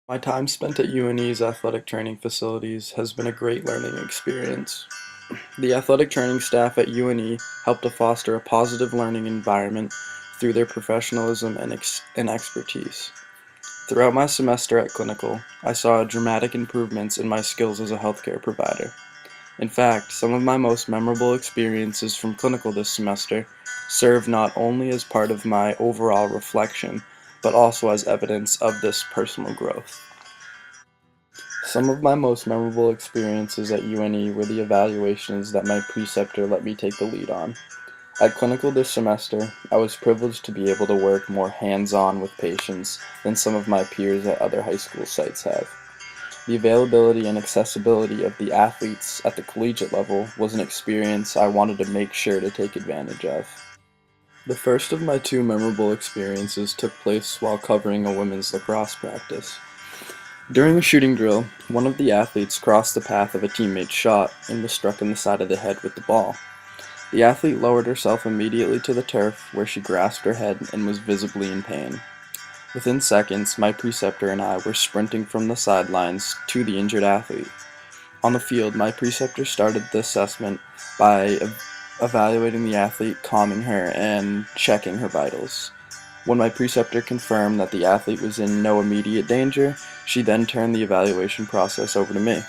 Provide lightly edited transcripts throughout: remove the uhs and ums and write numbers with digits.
My time spent at UNE's athletic training facilities has been a great learning experience. The athletic training staff at UNE helped to foster a positive learning environment through their professionalism and expertise. Throughout my semester at Clinical, I saw dramatic improvements in my skills as a healthcare provider. In fact, some of my most memorable experiences from Clinical this semester serve not only as part of my overall reflection, but also as evidence of this personal growth. Some of my most memorable experiences at UNE were the evaluations that my preceptor let me take the lead on. At Clinical this semester, I was privileged to be able to work more hands-on with patients than some of my peers at other high school sites have. The availability and accessibility of the athletes at the collegiate level was an experience I wanted to make sure to take advantage of. The first of my two memorable experiences took place while covering a women's lacrosse practice. During a shooting drill, one of the athletes crossed the path of a teammate's shot and was struck in the side of the head with the ball. The athlete lowered herself immediately to the turf, where she grasped her head and was visibly in pain. Within seconds, my preceptor and I were sprinting from the sidelines to the injured athlete. On the field, my preceptor started the assessment by evaluating the athlete, calming her, and checking her vitals. When my preceptor confirmed that the athlete was in no immediate danger, she then turned the evaluation process over to me.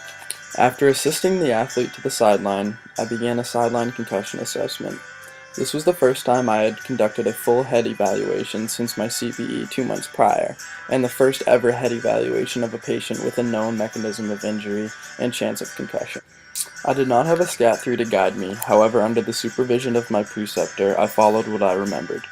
After assisting the athlete to the sideline, I began a sideline concussion assessment. This was the first time I had conducted a full head evaluation since my CPE 2 months prior, and the first ever head evaluation of a patient with a known mechanism of injury and chance of concussion. I did not have a SCAT 3 to guide me, however under the supervision of my preceptor, I followed what I remembered.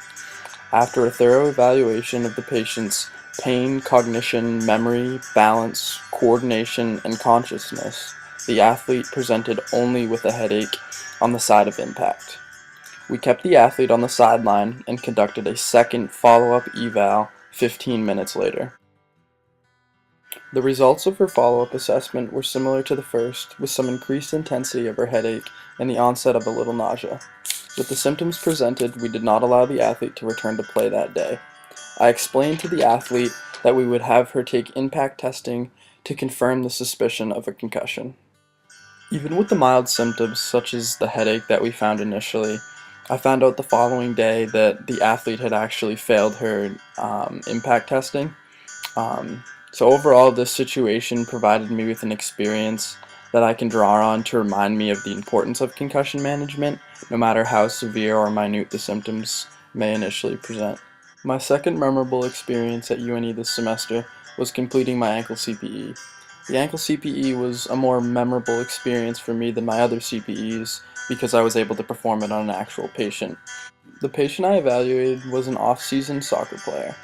After a thorough evaluation of the patient's pain, cognition, memory, balance, coordination, and consciousness, the athlete presented only with a headache on the side of impact. We kept the athlete on the sideline and conducted a second follow-up eval 15 minutes later. The results of her follow-up assessment were similar to the first, with some increased intensity of her headache and the onset of a little nausea. With the symptoms presented, we did not allow the athlete to return to play that day. I explained to the athlete that we would have her take impact testing to confirm the suspicion of a concussion. Even with the mild symptoms, such as the headache that we found initially, I found out the following day that the athlete had actually failed her impact testing. So overall, this situation provided me with an experience that I can draw on to remind me of the importance of concussion management, no matter how severe or minute the symptoms may initially present. My second memorable experience at UNE this semester was completing my ankle CPE. The ankle CPE was a more memorable experience for me than my other CPEs because I was able to perform it on an actual patient. The patient I evaluated was an off-season soccer player.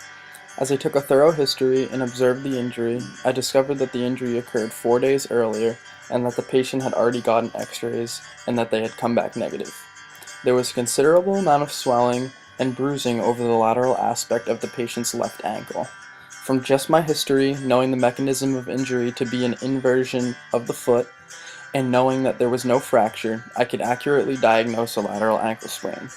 As I took a thorough history and observed the injury, I discovered that the injury occurred 4 days earlier and that the patient had already gotten x-rays and that they had come back negative. There was a considerable amount of swelling and bruising over the lateral aspect of the patient's left ankle. From just my history, knowing the mechanism of injury to be an inversion of the foot, and knowing that there was no fracture, I could accurately diagnose a lateral ankle sprain.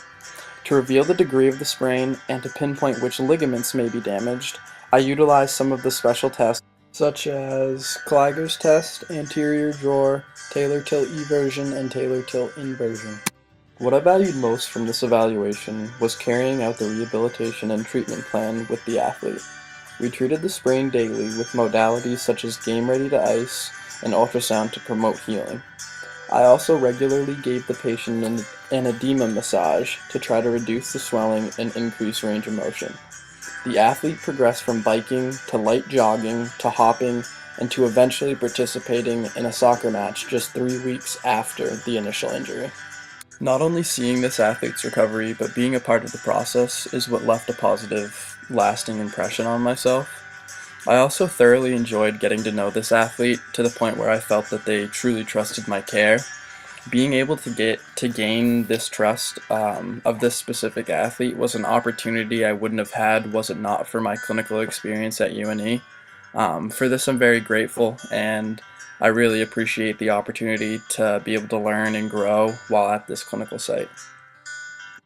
To reveal the degree of the sprain and to pinpoint which ligaments may be damaged, I utilized some of the special tests such as Kliger's test, anterior drawer, talar tilt eversion, and talar tilt inversion. What I valued most from this evaluation was carrying out the rehabilitation and treatment plan with the athlete. We treated the sprain daily with modalities such as game ready to ice and ultrasound to promote healing. I also regularly gave the patient an edema massage to try to reduce the swelling and increase range of motion. The athlete progressed from biking to light jogging to hopping and to eventually participating in a soccer match just 3 weeks after the initial injury. Not only seeing this athlete's recovery, but being a part of the process is what left a positive, lasting impression on myself. I also thoroughly enjoyed getting to know this athlete to the point where I felt that they truly trusted my care. Being able to gain this trust of this specific athlete was an opportunity I wouldn't have had was it not for my clinical experience at UNE. For this I'm very grateful, and I really appreciate the opportunity to be able to learn and grow while at this clinical site.